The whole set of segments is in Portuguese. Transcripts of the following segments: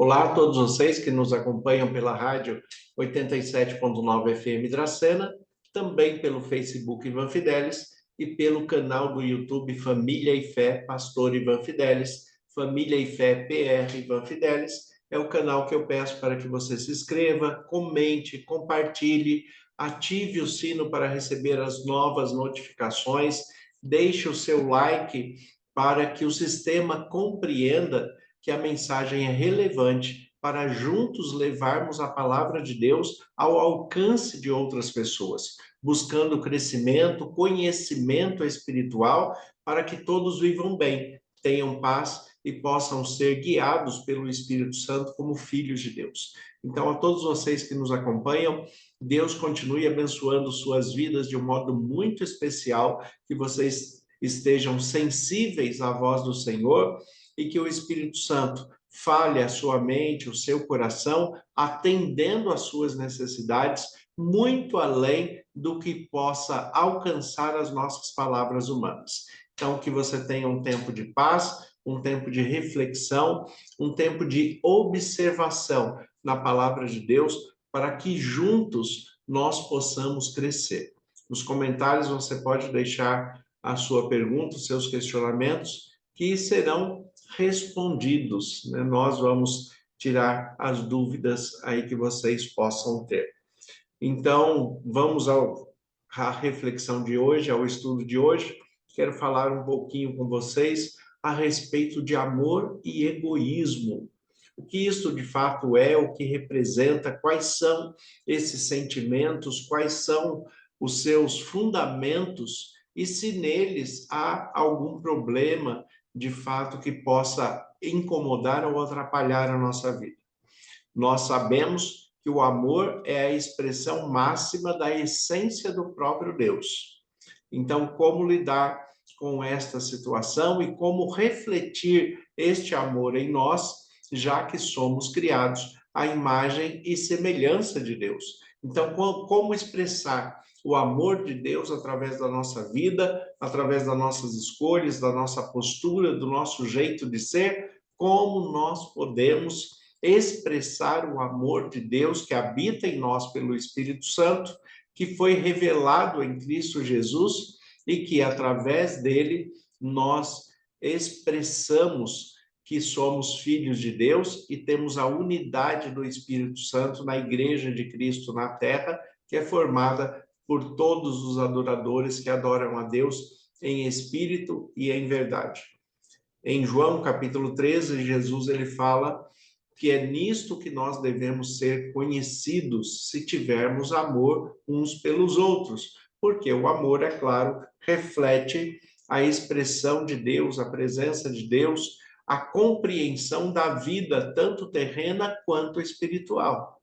Olá a todos vocês que nos acompanham pela rádio 87.9 FM Dracena, também pelo Facebook Ivan Fidelis e pelo canal do YouTube Família e Fé Pastor Ivan Fidelis, Família e Fé PR Ivan Fidelis. É o canal que eu peço para que você se inscreva, comente, compartilhe, ative o sino para receber as novas notificações, deixe o seu like para que o sistema compreenda que a mensagem é relevante para juntos levarmos a palavra de Deus ao alcance de outras pessoas, buscando crescimento, conhecimento espiritual, para que todos vivam bem, tenham paz e possam ser guiados pelo Espírito Santo como filhos de Deus. Então, a todos vocês que nos acompanham, Deus continue abençoando suas vidas de um modo muito especial, que vocês estejam sensíveis à voz do Senhor e que o Espírito Santo fale a sua mente, o seu coração, atendendo às suas necessidades, muito além do que possa alcançar as nossas palavras humanas. Então, que você tenha um tempo de paz, um tempo de reflexão, um tempo de observação na palavra de Deus, para que juntos nós possamos crescer. Nos comentários você pode deixar a sua pergunta, os seus questionamentos, que serão respondidos, né? Nós vamos tirar as dúvidas aí que vocês possam ter. Então, vamos à reflexão de hoje, ao estudo de hoje. Quero falar um pouquinho com vocês a respeito de amor e egoísmo. O que isso de fato é, o que representa, quais são esses sentimentos, quais são os seus fundamentos e se neles há algum problema de fato que possa incomodar ou atrapalhar a nossa vida. Nós sabemos que o amor é a expressão máxima da essência do próprio Deus. Então, como lidar com esta situação e como refletir este amor em nós, já que somos criados à imagem e semelhança de Deus? Então, como expressar o amor de Deus através da nossa vida, através das nossas escolhas, da nossa postura, do nosso jeito de ser? Como nós podemos expressar o amor de Deus que habita em nós pelo Espírito Santo, que foi revelado em Cristo Jesus e que através dele nós expressamos que somos filhos de Deus e temos a unidade do Espírito Santo na Igreja de Cristo na Terra, que é formada por todos os adoradores que adoram a Deus em espírito e em verdade. Em João capítulo 13, Jesus ele fala que é nisto que nós devemos ser conhecidos se tivermos amor uns pelos outros, porque o amor, é claro, reflete a expressão de Deus, a presença de Deus, a compreensão da vida, tanto terrena quanto espiritual.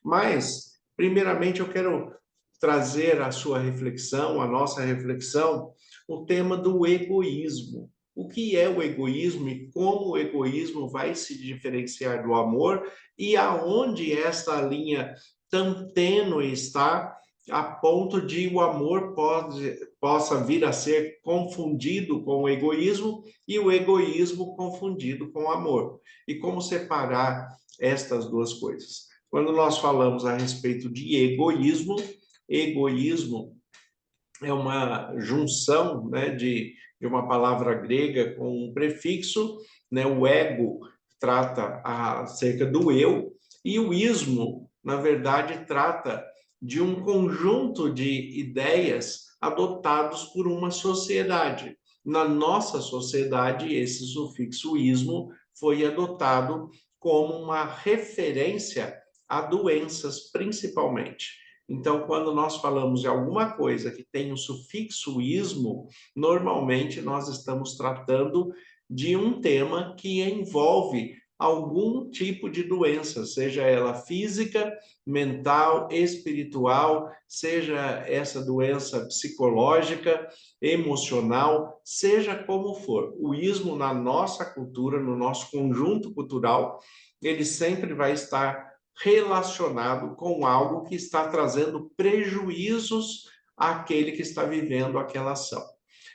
Mas, primeiramente, eu quero trazer à sua reflexão, à nossa reflexão, o tema do egoísmo. O que é o egoísmo e como o egoísmo vai se diferenciar do amor e aonde esta linha tão tênue está a ponto de o amor possa vir a ser confundido com o egoísmo e o egoísmo confundido com o amor. E como separar estas duas coisas? Quando nós falamos a respeito de egoísmo, egoísmo é uma junção, né, de uma palavra grega com um prefixo, né, o ego trata acerca do eu, e o ismo, na verdade, trata de um conjunto de ideias adotados por uma sociedade. Na nossa sociedade, esse sufixo ismo foi adotado como uma referência a doenças, principalmente. Então, quando nós falamos de alguma coisa que tem o sufixo ismo, normalmente nós estamos tratando de um tema que envolve algum tipo de doença, seja ela física, mental, espiritual, seja essa doença psicológica, emocional, seja como for. O ismo na nossa cultura, no nosso conjunto cultural, ele sempre vai estar relacionado com algo que está trazendo prejuízos àquele que está vivendo aquela ação.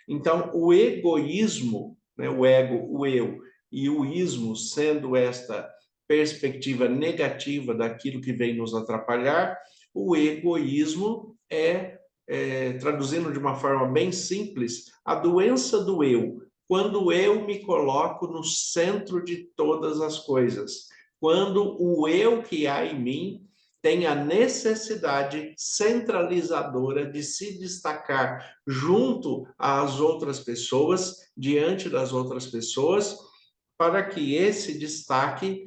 Então, o egoísmo, né, o ego, o eu, e o ismo, sendo esta perspectiva negativa daquilo que vem nos atrapalhar, o egoísmo traduzindo de uma forma bem simples, a doença do eu. Quando eu me coloco no centro de todas as coisas, quando o eu que há em mim tem a necessidade centralizadora de se destacar junto às outras pessoas, diante das outras pessoas, para que esse destaque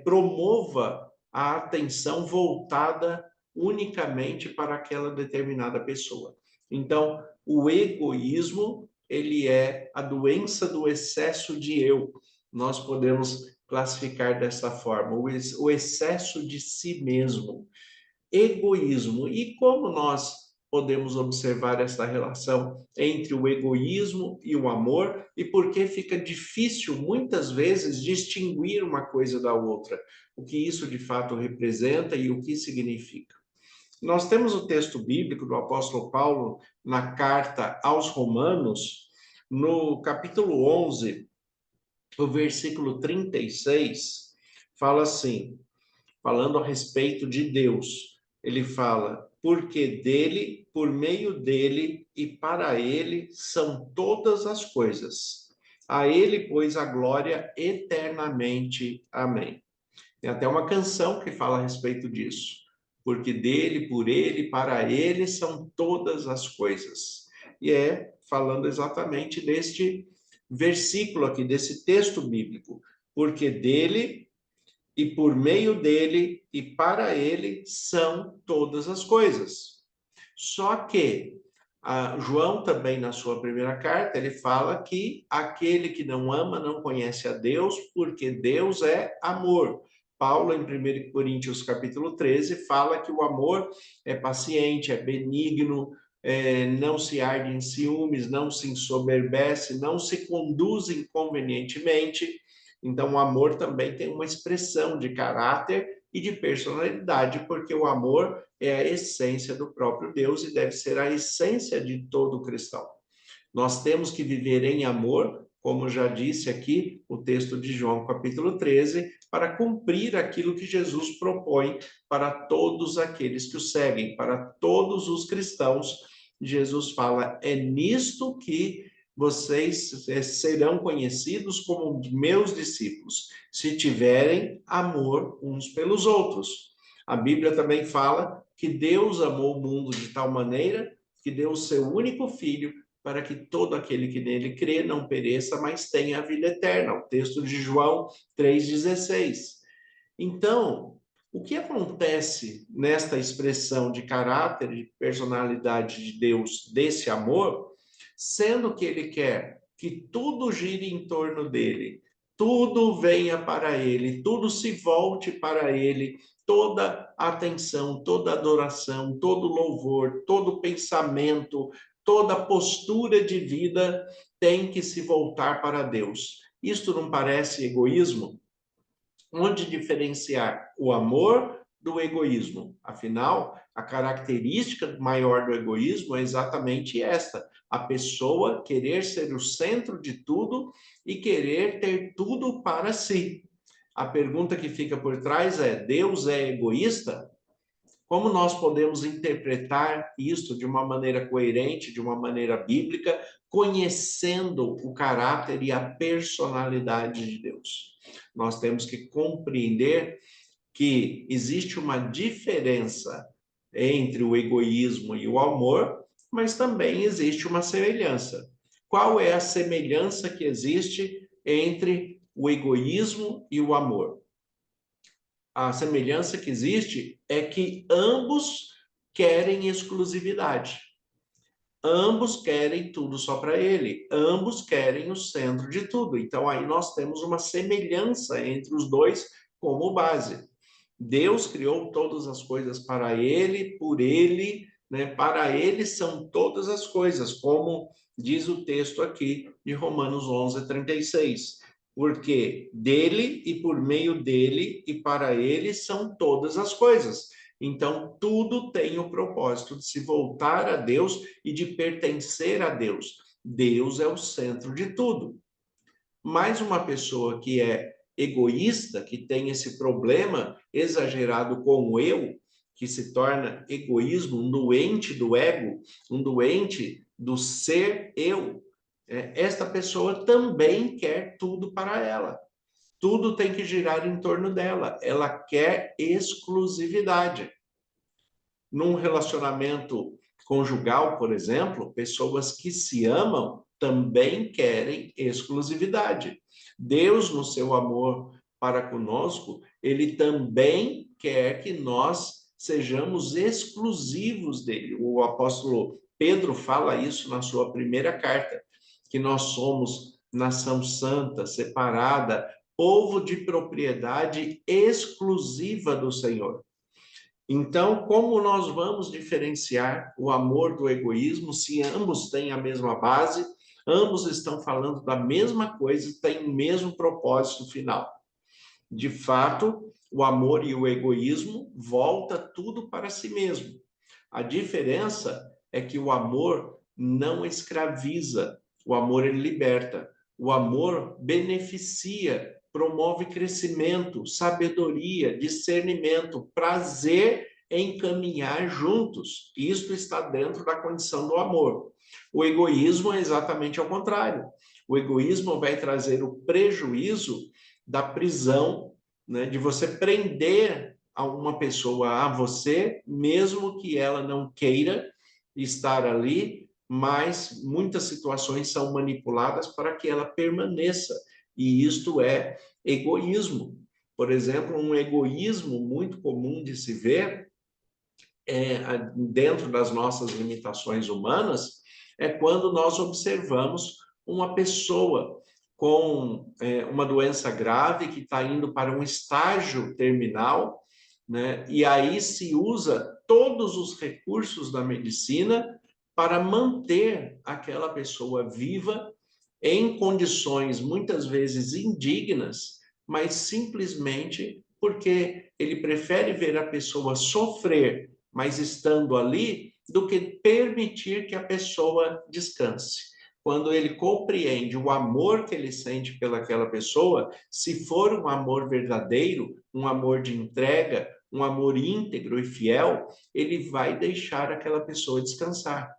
promova a atenção voltada unicamente para aquela determinada pessoa. Então, o egoísmo, ele é a doença do excesso de eu. Nós podemos classificar dessa forma, o excesso de si mesmo. Egoísmo. E como nós podemos observar essa relação entre o egoísmo e o amor e por que fica difícil, muitas vezes, distinguir uma coisa da outra, o que isso de fato representa e o que significa. Nós temos o texto bíblico do apóstolo Paulo na carta aos Romanos, no capítulo 11, o versículo 36, fala assim, falando a respeito de Deus. Ele fala, porque dele, por meio dele e para ele são todas as coisas. A ele, pois, a glória eternamente. Amém. Tem até uma canção que fala a respeito disso. Porque dele, por ele, para ele são todas as coisas. E falando exatamente deste versículo aqui, desse texto bíblico. Porque dele, e por meio dele, e para ele são todas as coisas. Só que João também, na sua primeira carta, ele fala que aquele que não ama não conhece a Deus, porque Deus é amor. Paulo, em 1 Coríntios capítulo 13, fala que o amor é paciente, é benigno, não se arde em ciúmes, não se ensoberbece, não se conduz inconvenientemente. Então, o amor também tem uma expressão de caráter e de personalidade, porque o amor é a essência do próprio Deus e deve ser a essência de todo cristão. Nós temos que viver em amor, como já disse aqui o texto de João, capítulo 13, para cumprir aquilo que Jesus propõe para todos aqueles que o seguem, para todos os cristãos. Jesus fala, é nisto que vocês serão conhecidos como meus discípulos, se tiverem amor uns pelos outros. A Bíblia também fala que Deus amou o mundo de tal maneira que deu o seu único filho para que todo aquele que nele crê não pereça, mas tenha a vida eterna. O texto de João 3,16. Então, o que acontece nesta expressão de caráter e personalidade de Deus, desse amor, sendo que ele quer que tudo gire em torno dele, tudo venha para ele, tudo se volte para ele, toda atenção, toda adoração, todo louvor, todo pensamento, toda postura de vida tem que se voltar para Deus. Isto não parece egoísmo? Onde diferenciar o amor do egoísmo? Afinal, a característica maior do egoísmo é exatamente esta: a pessoa querer ser o centro de tudo e querer ter tudo para si. A pergunta que fica por trás é: Deus é egoísta? Como nós podemos interpretar isso de uma maneira coerente, de uma maneira bíblica, conhecendo o caráter e a personalidade de Deus? Nós temos que compreender que existe uma diferença entre o egoísmo e o amor, mas também existe uma semelhança. Qual é a semelhança que existe entre o egoísmo e o amor? A semelhança que existe é que ambos querem exclusividade. Ambos querem tudo só para ele. Ambos querem o centro de tudo. Então, aí nós temos uma semelhança entre os dois como base. Deus criou todas as coisas para ele, por ele, né? Para ele são todas as coisas, como diz o texto aqui de Romanos 11:36. Porque dele e por meio dele e para ele são todas as coisas. Então, tudo tem o propósito de se voltar a Deus e de pertencer a Deus. Deus é o centro de tudo. Mas uma pessoa que é egoísta, que tem esse problema exagerado com o eu, que se torna egoísmo, um doente do ego, um doente do ser eu, esta pessoa também quer tudo para ela. Tudo tem que girar em torno dela. Ela quer exclusividade. Num relacionamento conjugal, por exemplo, pessoas que se amam também querem exclusividade. Deus, no seu amor para conosco, ele também quer que nós sejamos exclusivos dele. O apóstolo Pedro fala isso na sua primeira carta, que nós somos nação santa, separada, povo de propriedade exclusiva do Senhor. Então, como nós vamos diferenciar o amor do egoísmo se ambos têm a mesma base, ambos estão falando da mesma coisa, têm o mesmo propósito final? De fato, o amor e o egoísmo volta tudo para si mesmo. A diferença é que o amor não escraviza, o amor ele liberta. O amor beneficia, promove crescimento, sabedoria, discernimento, prazer em caminhar juntos. Isto está dentro da condição do amor. O egoísmo é exatamente ao contrário. O egoísmo vai trazer o prejuízo da prisão, né, de você prender a uma pessoa a você, mesmo que ela não queira estar ali, mas muitas situações são manipuladas para que ela permaneça. E isto é egoísmo. Por exemplo, um egoísmo muito comum de se ver dentro das nossas limitações humanas é quando nós observamos uma pessoa com uma doença grave que está indo para um estágio terminal, né? E aí se usa todos os recursos da medicina para manter aquela pessoa viva em condições muitas vezes indignas, mas simplesmente porque ele prefere ver a pessoa sofrer, mas estando ali, do que permitir que a pessoa descanse. Quando ele compreende o amor que ele sente pelaquela pessoa, se for um amor verdadeiro, um amor de entrega, um amor íntegro e fiel, ele vai deixar aquela pessoa descansar.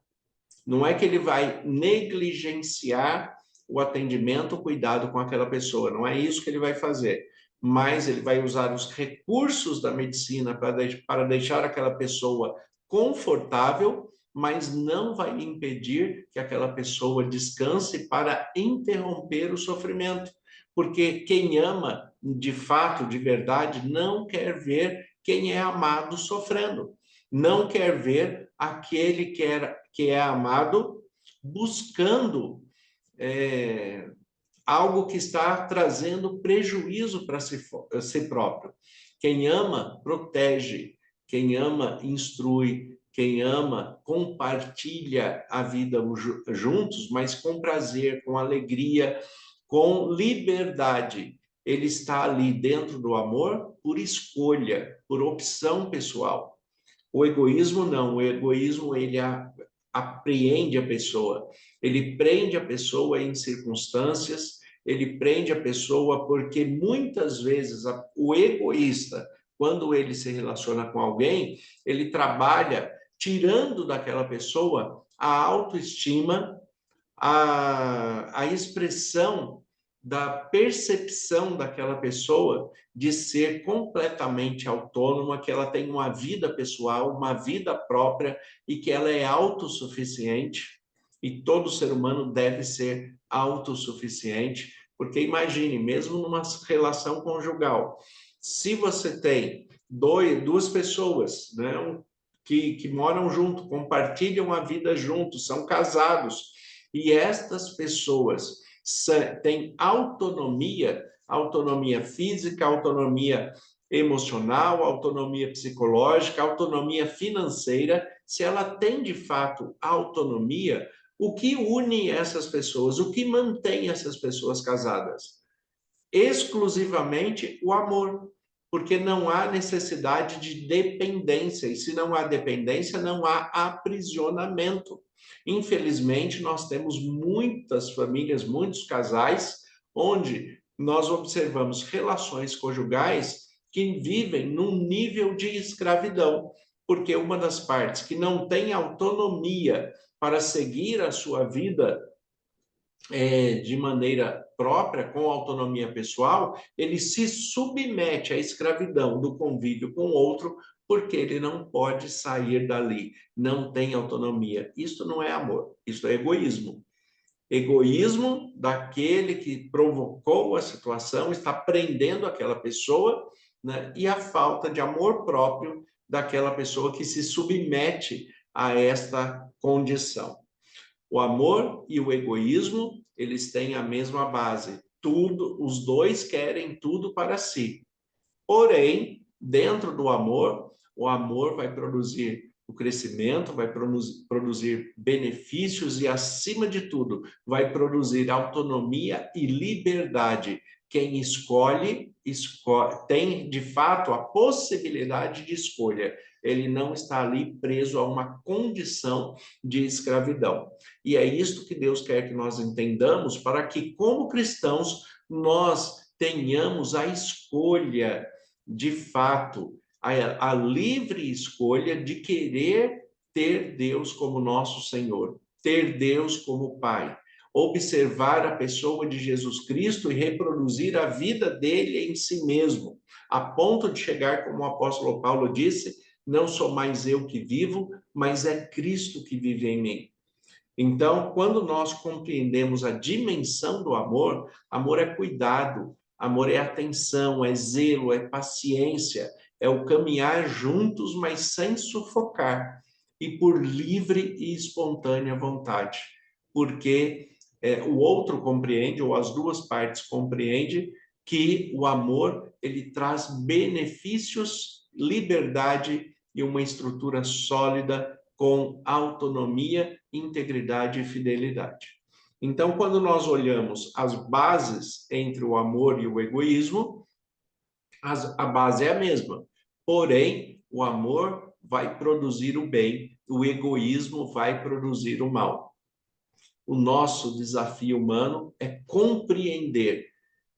Não é que ele vai negligenciar o atendimento, o cuidado com aquela pessoa, não é isso que ele vai fazer, mas ele vai usar os recursos da medicina para deixar aquela pessoa confortável, mas não vai impedir que aquela pessoa descanse para interromper o sofrimento, porque quem ama de fato, de verdade, não quer ver quem é amado sofrendo, não quer ver aquele que é amado buscando algo que está trazendo prejuízo para si próprio. Quem ama, protege. Quem ama, instrui. Quem ama, compartilha a vida juntos, mas com prazer, com alegria, com liberdade. Ele está ali dentro do amor por escolha, por opção pessoal. O egoísmo não, o egoísmo ele apreende a pessoa, ele prende a pessoa em circunstâncias, ele prende a pessoa porque muitas vezes o egoísta, quando ele se relaciona com alguém, ele trabalha tirando daquela pessoa a autoestima, a expressão da percepção daquela pessoa de ser completamente autônoma, que ela tem uma vida pessoal, uma vida própria e que ela é autossuficiente. E todo ser humano deve ser autossuficiente, porque imagine, mesmo numa relação conjugal, se você tem duas pessoas, né, que moram junto, compartilham a vida juntos, são casados, e estas pessoas têm autonomia, autonomia física, autonomia emocional, autonomia psicológica, autonomia financeira. Se ela tem de fato autonomia, o que une essas pessoas? O que mantém essas pessoas casadas? Exclusivamente o amor, porque não há necessidade de dependência, e se não há dependência, não há aprisionamento. Infelizmente, nós temos muitas famílias, muitos casais, onde nós observamos relações conjugais que vivem num nível de escravidão, porque uma das partes que não tem autonomia para seguir a sua vida de maneira própria, com autonomia pessoal, ele se submete à escravidão do convívio com o outro, porque ele não pode sair dali, não tem autonomia. Isto não é amor, isto é egoísmo. Egoísmo daquele que provocou a situação, está prendendo aquela pessoa, né? E a falta de amor próprio daquela pessoa que se submete a esta condição. O amor e o egoísmo, eles têm a mesma base. Tudo, os dois querem tudo para si. Porém, dentro do amor, o amor vai produzir o crescimento, vai produzir benefícios e, acima de tudo, vai produzir autonomia e liberdade. Quem escolhe, tem de fato a possibilidade de escolha. Ele não está ali preso a uma condição de escravidão. E é isto que Deus quer que nós entendamos para que, como cristãos, nós tenhamos a escolha, de fato, a livre escolha de querer ter Deus como nosso Senhor, ter Deus como Pai, observar a pessoa de Jesus Cristo e reproduzir a vida dele em si mesmo, a ponto de chegar, como o apóstolo Paulo disse, não sou mais eu que vivo, mas é Cristo que vive em mim. Então, quando nós compreendemos a dimensão do amor, amor é cuidado, amor é atenção, é zelo, é paciência, é o caminhar juntos, mas sem sufocar, e por livre e espontânea vontade, porque o outro compreende, ou as duas partes compreendem, que o amor ele traz benefícios, liberdade e uma estrutura sólida com autonomia, integridade e fidelidade. Então, quando nós olhamos as bases entre o amor e o egoísmo, a base é a mesma. Porém, o amor vai produzir o bem, o egoísmo vai produzir o mal. O nosso desafio humano é compreender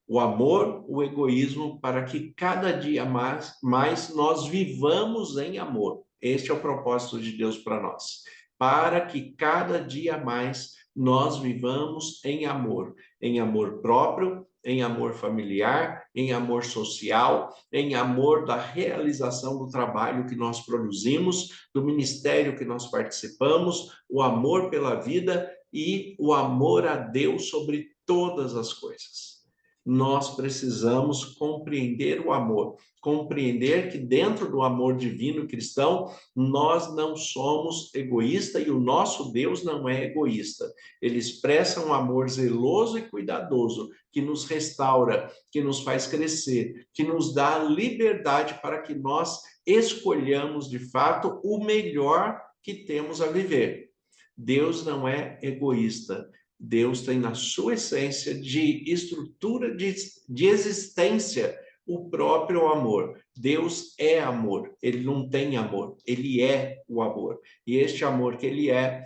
o amor, o egoísmo, para que cada dia mais nós vivamos em amor. Este é o propósito de Deus para nós. Para que cada dia mais nós vivamos em amor próprio, em amor familiar, em amor social, em amor da realização do trabalho que nós produzimos, do ministério que nós participamos, o amor pela vida e o amor a Deus sobre todas as coisas. Nós precisamos compreender o amor, compreender que dentro do amor divino cristão, nós não somos egoístas e o nosso Deus não é egoísta. Ele expressa um amor zeloso e cuidadoso, que nos restaura, que nos faz crescer, que nos dá liberdade para que nós escolhamos de fato o melhor que temos a viver. Deus não é egoísta. Deus tem na sua essência de estrutura de existência o próprio amor. Deus é amor, ele não tem amor, ele é o amor. E este amor que ele é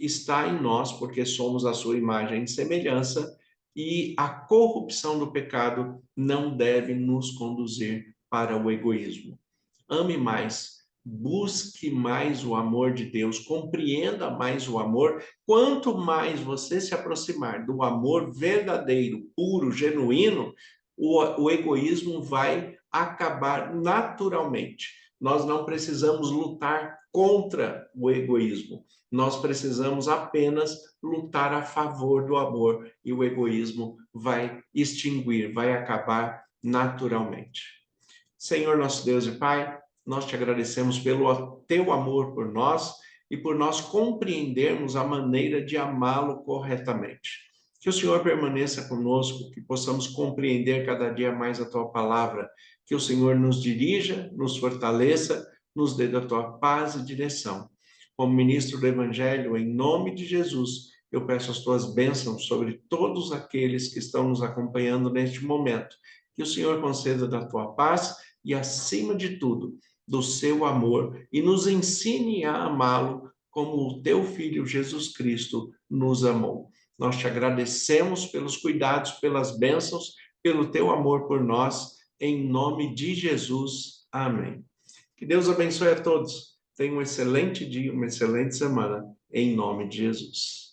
está em nós porque somos a sua imagem e semelhança, e a corrupção do pecado não deve nos conduzir para o egoísmo. Ame mais, busque mais o amor de Deus, compreenda mais o amor. Quanto mais você se aproximar do amor verdadeiro, puro, genuíno, o egoísmo vai acabar naturalmente. Nós não precisamos lutar contra o egoísmo, nós precisamos apenas lutar a favor do amor, e o egoísmo vai extinguir, vai acabar naturalmente. Senhor nosso Deus e Pai, nós te agradecemos pelo teu amor por nós e por nós compreendermos a maneira de amá-lo corretamente. Que o Senhor permaneça conosco, que possamos compreender cada dia mais a tua palavra, que o Senhor nos dirija, nos fortaleça, nos dê da tua paz e direção. Como ministro do Evangelho, em nome de Jesus, eu peço as tuas bênçãos sobre todos aqueles que estão nos acompanhando neste momento. Que o Senhor conceda da tua paz e, acima de tudo, do seu amor, e nos ensine a amá-lo como o teu Filho Jesus Cristo nos amou. Nós te agradecemos pelos cuidados, pelas bênçãos, pelo teu amor por nós, em nome de Jesus. Amém. Que Deus abençoe a todos. Tenha um excelente dia, uma excelente semana, em nome de Jesus.